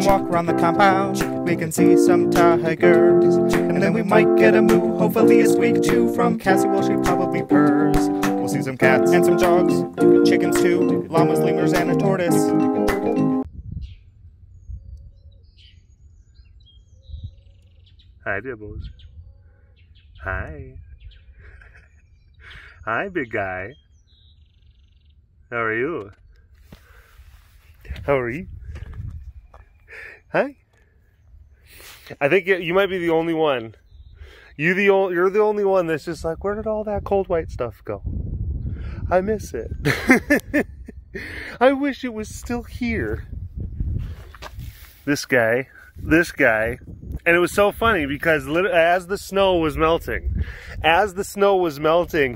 and walk around the compound. We can see some tigers, and then we might get a moo, hopefully a squeak too. From Cassie, well, she probably purrs. We'll see some cats and some dogs, chickens too, llamas, lemurs, and a tortoise. Hi, Dibbles. Hi. Hi, big guy. How are you? How are you? Hi. I think you might be the only one. You're the only one that's just like, where did all that cold white stuff go? I miss it. I wish it was still here. This guy. And it was so funny because as the snow was melting,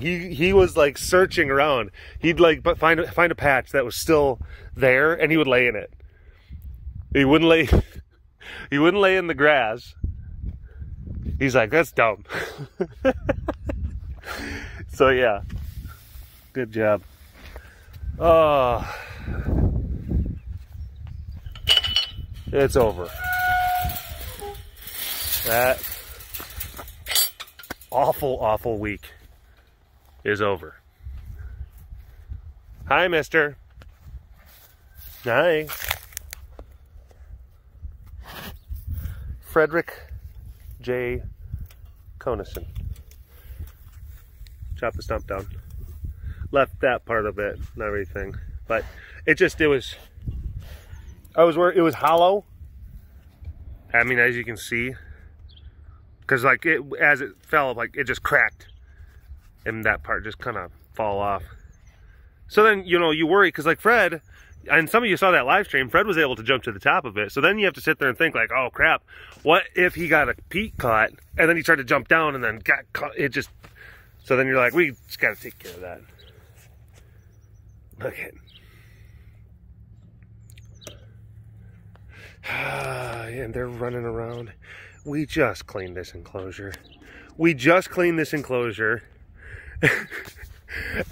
he was like searching around. He'd like find a patch that was still there, and he would lay in it. He wouldn't lay in the grass. He's like, that's dumb. So yeah, good job. Oh, it's over. That awful week is over. Hi, mister. Hi. Frederick J. Conison. Chop the stump down. Left that part of it and everything. But it was hollow. I mean, as you can see. Because like as it fell, like it just cracked, and that part just kind of fall off. So then, you know, you worry because like Fred, and some of you saw that live stream, Fred was able to jump to the top of it. So then you have to sit there and think like, oh crap, what if he got a peak caught and then he tried to jump down and then got caught? So then you're like, we just got to take care of that. Look at. And they're running around. We just cleaned this enclosure.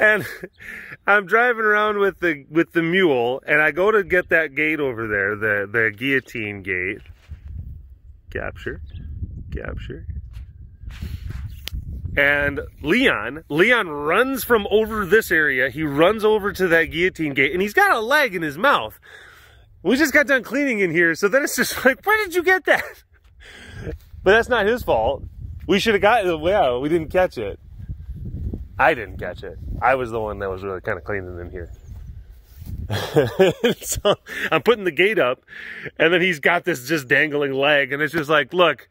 And I'm driving around with the mule, and I go to get that gate over there, the guillotine gate. Capture. And Leon runs from over this area. He runs over to that guillotine gate, and he's got a leg in his mouth. We just got done cleaning in here, so then it's just like, where did you get that? But that's not his fault. We should have got it. Yeah, we didn't catch it. I didn't catch it. I was the one that was really kind of cleaning in here. So I'm putting the gate up, and then he's got this just dangling leg, and it's just like, look,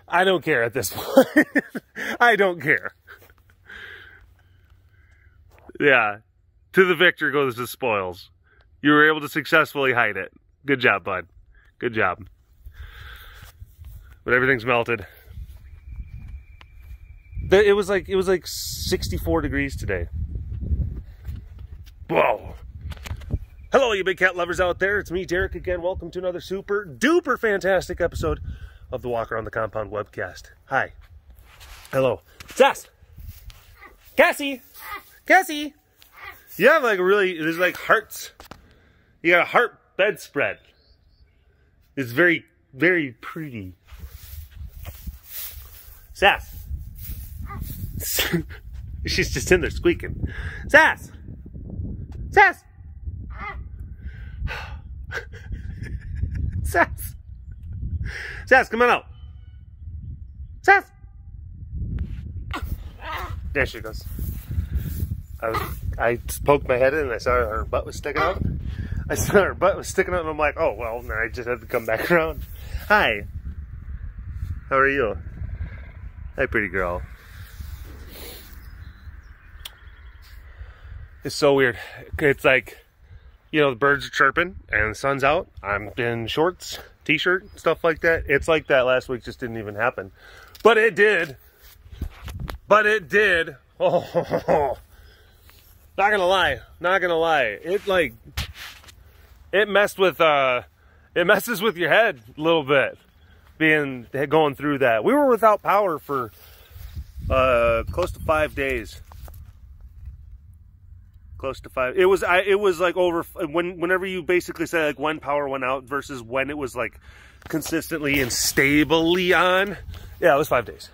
I don't care at this point. I don't care. Yeah. To the victor goes the spoils. You were able to successfully hide it. Good job, bud. Good job. But everything's melted. It was like 64 degrees today. Whoa. Hello, you big cat lovers out there. It's me, Derek, again. Welcome to another super duper fantastic episode of the Walk Around the Compound webcast. Hi. Hello. Sass. Cassie. Cassie. You have like there's like hearts. You got a heart bedspread. It's very, very pretty. Sass. She's just in there squeaking. Sass. Sass. Sass. Sass, come on out. Sass. There she goes. I poked my head in and I saw her butt was sticking out. I saw her butt was sticking out and I'm like, oh, well, then I just had to come back around. Hi. How are you? Hi, pretty girl. It's so weird. It's like, you know, the birds are chirping and the sun's out. I'm in shorts, t-shirt, stuff like that. It's like that last week just didn't even happen. But it did. But it did. Oh, not gonna lie. Not gonna lie. It messes with your head a little bit, going through that. We were without power for close to 5 days. Close to 5. It was like over whenever you basically say like when power went out versus when it was like consistently and stably on. Yeah, it was 5 days.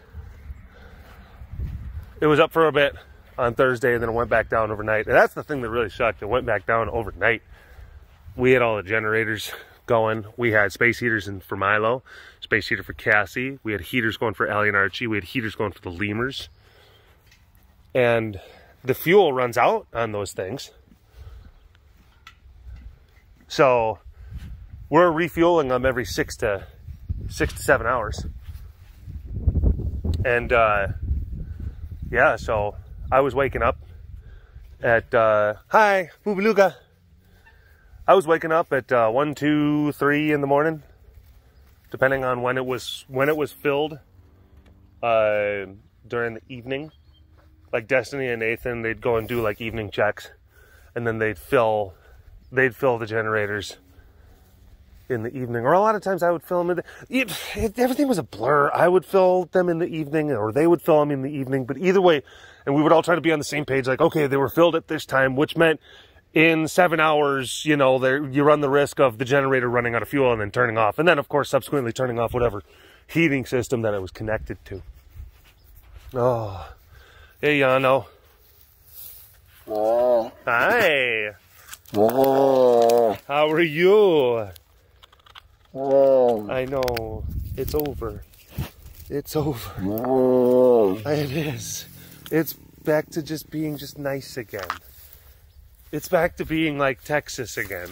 It was up for a bit on Thursday and then it went back down overnight. And that's the thing that really sucked. It went back down overnight. We had all the generators going. We had space heaters in for Milo, space heater for Cassie. We had heaters going for Allie and Archie. We had heaters going for the lemurs. And the fuel runs out on those things. So we're refueling them every 6 to 7 hours. And yeah, so I was waking up at hi, Boobaluga. I was waking up at 1, 2, 3 in the morning, depending on when it was filled during the evening. Like Destiny and Nathan, they'd go and do like evening checks, and then they'd fill the generators in the evening. Or a lot of times I would fill them everything was a blur. I would fill them in the evening, or they would fill them in the evening. But either way, and we would all try to be on the same page. Like, okay, they were filled at this time, which meant in 7 hours, you know, you run the risk of the generator running out of fuel and then turning off, and then of course subsequently turning off whatever heating system that it was connected to. Oh. Hey, Yano. Oh. Hi. Oh. How are you? Oh. I know. It's over. It's over. Oh. It is. It's back to just being just nice again. It's back to being like Texas again.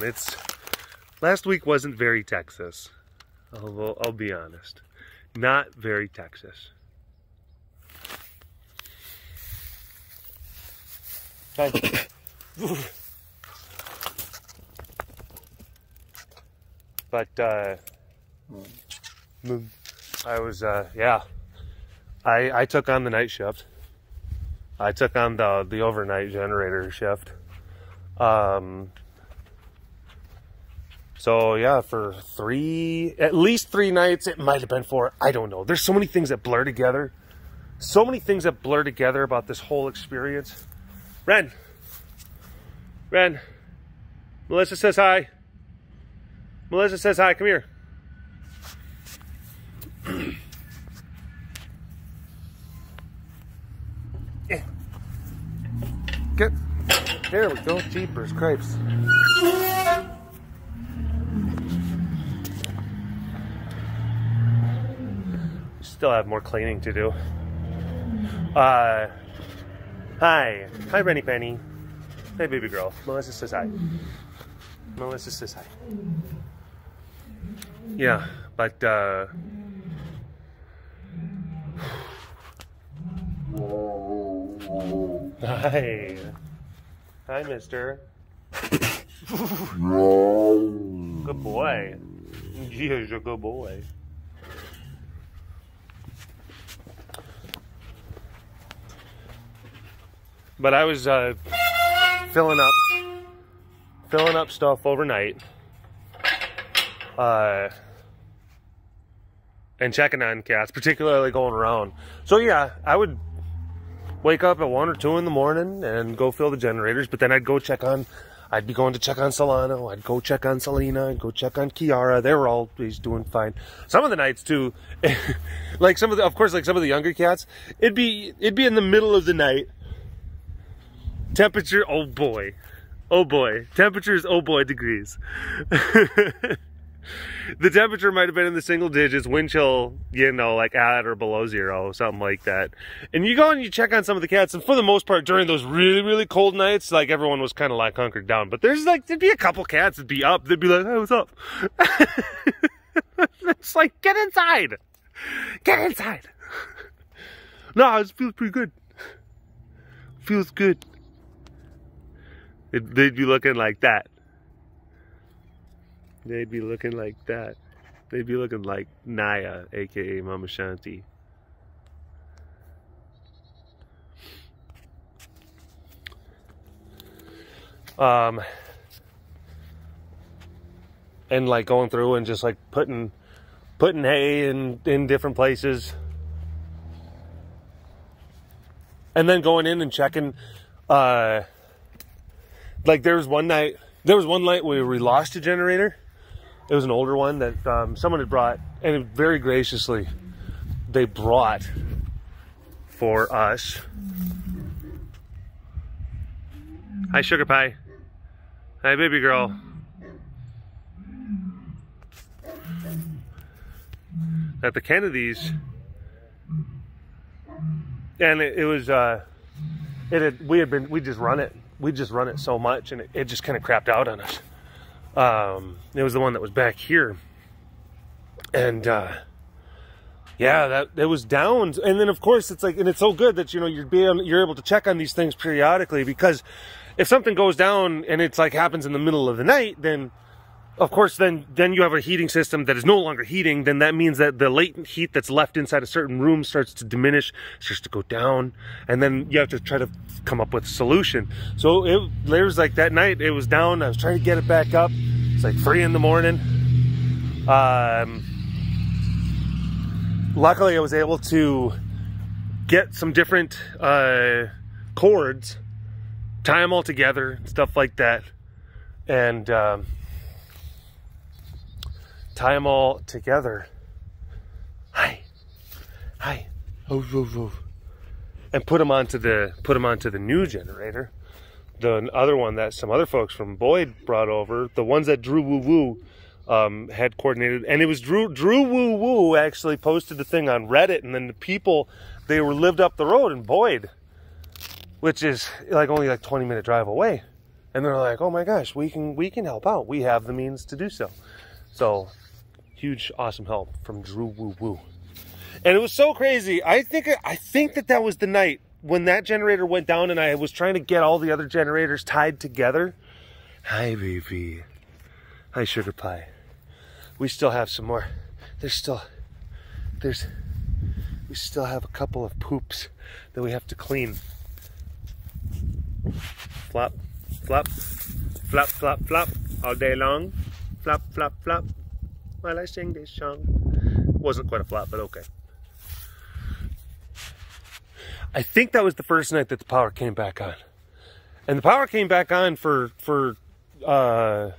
Last week wasn't very Texas. I'll be honest. Not very Texas. Hi. But I was yeah. I took on the night shift. I took on the overnight generator shift. So yeah, for at least 3 nights, it might have been 4. I don't know. There's so many things that blur together. So many things that blur together about this whole experience. Ren. Melissa says hi. Melissa says hi. Come here. Get. There we go. Jeepers crepes. We still have more cleaning to do. Hi. Hi, Rennie Penny. Hey, baby girl. Melissa says hi. Melissa says hi. Yeah, but hi. Hi, mister. Good boy. He's a good boy. But I was filling up stuff overnight, and checking on cats, particularly going around. So yeah, I would wake up at 1 or 2 in the morning and go fill the generators. But then I'd be going to check on Solano. I'd go check on Selena. I'd go check on Kiara. They were always doing fine. Some of the nights too, like some of the younger cats, it'd be in the middle of the night. Temperature, oh boy. Temperatures, oh boy, degrees. The temperature might have been in the single digits, wind chill, you know, like at or below 0, something like that. And you go and you check on some of the cats, and for the most part, during those really, really cold nights, like everyone was kind of like hunkered down. But there's like, there'd be a couple cats that'd be up, they'd be like, hey, what's up? It's like, get inside! Get inside! No, it feels pretty good. Feels good. They'd be looking like that. They'd be looking like that. They'd be looking like Naya, aka Mama Shanti. And like going through and just like putting hay in different places. And then going in and checking Like there was one night where we lost a generator. It was an older one that someone had brought, and very graciously they brought for us. Hi, Sugar Pie. Hi, baby girl. At the Kennedys, and we just run it so much, and it just kind of crapped out on us. It was the one that was back here, and yeah, that it was down. And then of course it's like, and it's so good that you're able to check on these things periodically, because if something goes down and it's like happens in the middle of the night, then of course, then you have a heating system that is no longer heating. Then that means that the latent heat that's left inside a certain room starts to diminish, starts to go down, and then you have to try to come up with a solution. So there was like that night, it was down. I was trying to get it back up. It's like 3 in the morning. Luckily, I was able to get some different cords, tie them all together, stuff like that, and tie them all together. Hi, and put them onto the new generator, the other one that some other folks from Boyd brought over, the ones that Drew Woo Woo had coordinated, and it was Drew Woo Woo actually posted the thing on Reddit, and then the people, they lived up the road in Boyd, which is like only like 20-minute drive away, and they're like, oh my gosh, we can help out. We have the means to do so. So huge, awesome help from Drew Woo Woo. And it was so crazy. I think that was the night when that generator went down, and I was trying to get all the other generators tied together. Hi, baby. Hi, Sugar Pie. We still have some more. We still have a couple of poops that we have to clean. Flop, flop, flop, flop, flop, all day long. Flop, flop, flop, while I sing this song. Wasn't quite a flop, but okay. I think that was the first night that the power came back on. And the power came back on for a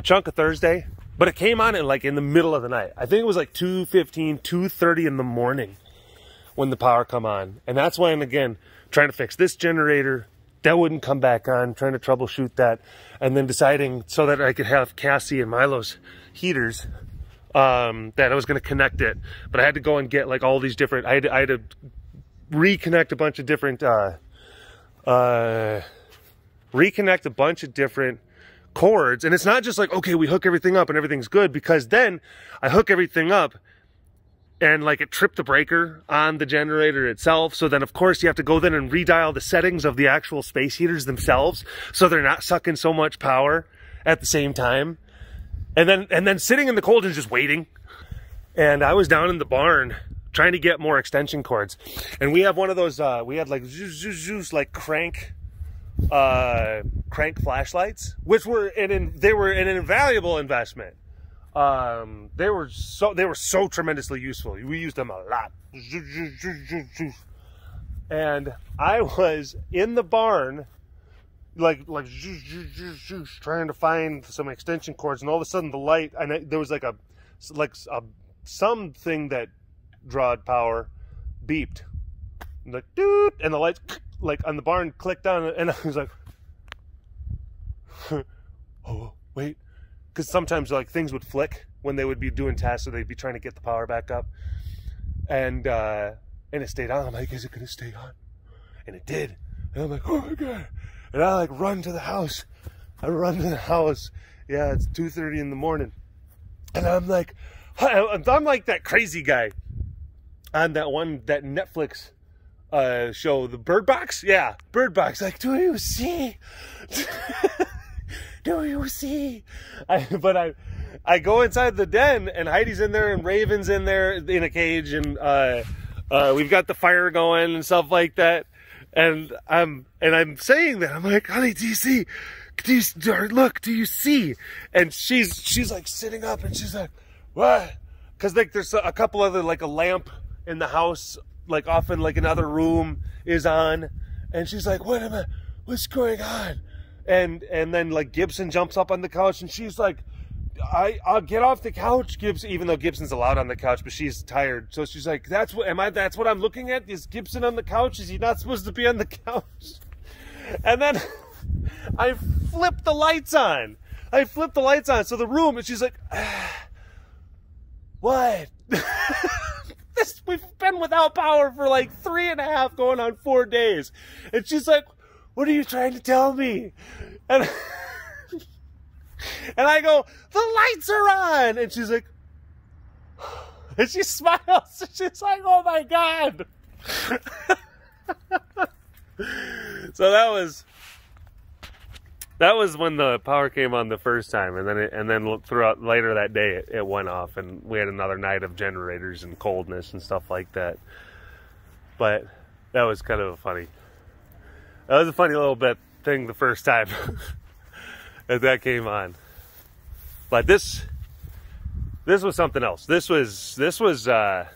chunk of Thursday, but it came on in the middle of the night. I think it was like 2:15, 2:30 in the morning when the power come on. And that's when, again, trying to fix this generator, that wouldn't come back on, trying to troubleshoot that, and then deciding so that I could have Cassie and Milo's heaters, that I was going to connect it. But I had to go and get like all these different, I had to reconnect a bunch of different, cords. And it's not just like, okay, we hook everything up and everything's good, because then I hook everything up and like it tripped the breaker on the generator itself. So then of course you have to go then and redial the settings of the actual space heaters themselves, so they're not sucking so much power at the same time. And then sitting in the cold and just waiting. And I was down in the barn trying to get more extension cords. And we have one of those, we had like like crank flashlights, which were they were an invaluable investment. They were so tremendously useful. We used them a lot. And I was in the barn, like trying to find some extension cords, and all of a sudden the light, and there was like something that drawed power beeped, like doot, and the lights like on the barn clicked on, and I was like, oh wait, because sometimes like things would flick when they would be doing tests, so they'd be trying to get the power back up, and it stayed on. I'm like, is it gonna stay on? And it did. And I'm like, oh my god. And I like run to the house. Yeah, it's 2:30 in the morning, and I'm like that crazy guy on that Netflix show, the Bird Box. Yeah, Bird Box. Like, do you see? Do you see? I go inside the den, and Heidi's in there, and Raven's in there in a cage, and we've got the fire going and stuff like that. And I'm saying that, I'm like, honey, do you see? Look, do you see? And she's like sitting up, and she's like, what? Because like there's a couple other, like a lamp in the house, like off in like another room is on, and she's like, what's going on? And then like Gibson jumps up on the couch and she's like, I'll get off the couch, Gibson, even though Gibson's allowed on the couch, but she's tired. So she's like, that's what I'm looking at? Is Gibson on the couch? Is he not supposed to be on the couch? And then I flipped the lights on. So the room, and she's like, what? We've been without power for like 3.5 going on 4 days. And she's like, what are you trying to tell me? And I go, the lights are on. And she's like, and she smiles. She's like, oh my God. So that was when the power came on the first time, and then throughout later that day it went off, and we had another night of generators and coldness and stuff like that. But that was kind of funny. That was a funny little bit thing the first time that came on. But this was something else. It was a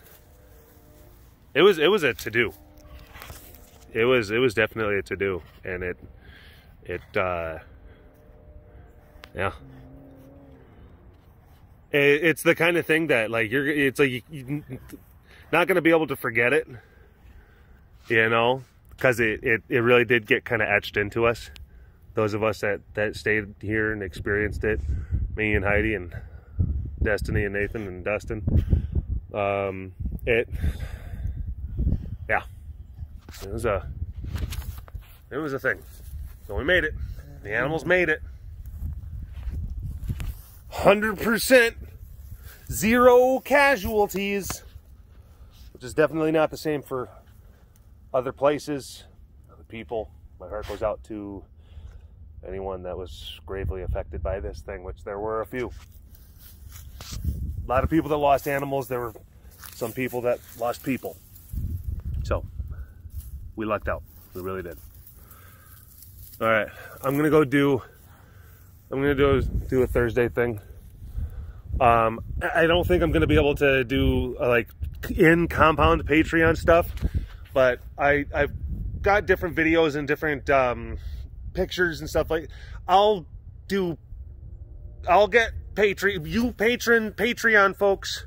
to-do. It was definitely a to-do, and yeah. It's the kind of thing that like you're not going to be able to forget it, you know, because it really did get kind of etched into us. Those of us that stayed here and experienced it, me and Heidi and Destiny and Nathan and Dustin. Yeah, it was a thing. So we made it. The animals made it. 100%, 0 casualties, which is definitely not the same for other places, other people. My heart goes out to anyone that was gravely affected by this thing, which there were a few. A lot of people that lost animals. There were some people that lost people. So we lucked out. We really did. All right, I'm gonna do a Thursday thing. I don't think I'm gonna be able to do like in compound Patreon stuff, but I've got different videos and different pictures and stuff like. I'll get Patreon folks.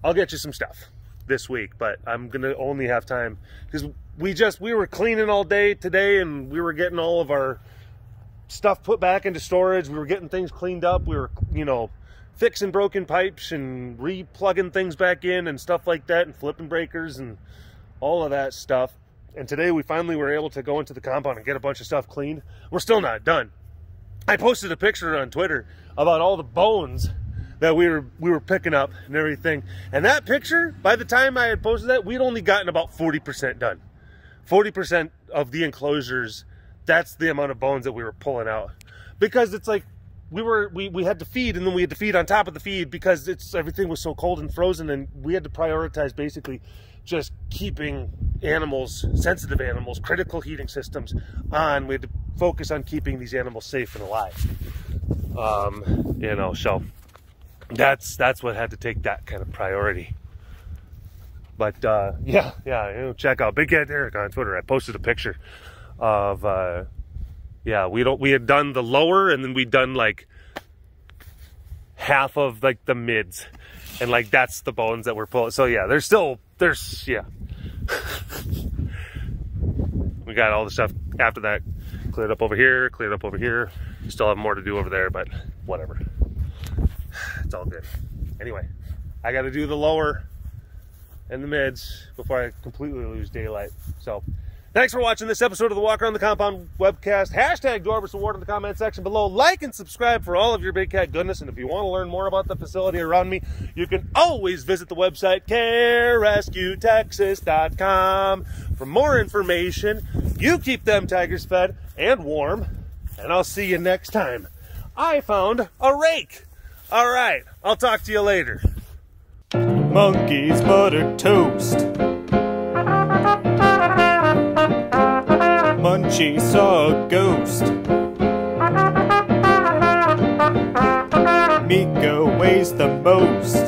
I'll get you some stuff this week, but I'm gonna only have time because we were cleaning all day today, and we were getting all of our stuff put back into storage. We were getting things cleaned up. We were, you know, fixing broken pipes and re-plugging things back in and stuff like that, and flipping breakers and all of that stuff. And today we finally were able to go into the compound and get a bunch of stuff cleaned. We're still not done. I posted a picture on Twitter about all the bones that we were picking up and everything. And that picture, by the time I had posted that, we'd only gotten about 40% done. 40% of the enclosures, that's the amount of bones that we were pulling out. Because it's like we had to feed, and then we had to feed on top of the feed because everything was so cold and frozen, and we had to prioritize basically just keeping animals, sensitive animals, critical heating systems on. We had to focus on keeping these animals safe and alive. You know, so that's what had to take that kind of priority. But yeah, you know, check out BigCatDerek on Twitter. I posted a picture of yeah, we had done the lower, and then we'd done like half of like the mids, and like that's the bones that we're pulling. So yeah, there's yeah. We got all the stuff after that cleared up over here, cleared up over here. We still have more to do over there, but whatever. It's all good. Anyway, I got to do the lower and the mids before I completely lose daylight. So thanks for watching this episode of the Walk Around the Compound webcast. Hashtag Dorvis Award in the comment section below. Like and subscribe for all of your big cat goodness. And if you want to learn more about the facility around me, you can always visit the website carerescuetexas.com for more information. You keep them tigers fed and warm, and I'll see you next time. I found a rake. All right, I'll talk to you later. Monkey's buttered toast. Munchie saw a ghost. Miko weighs the most.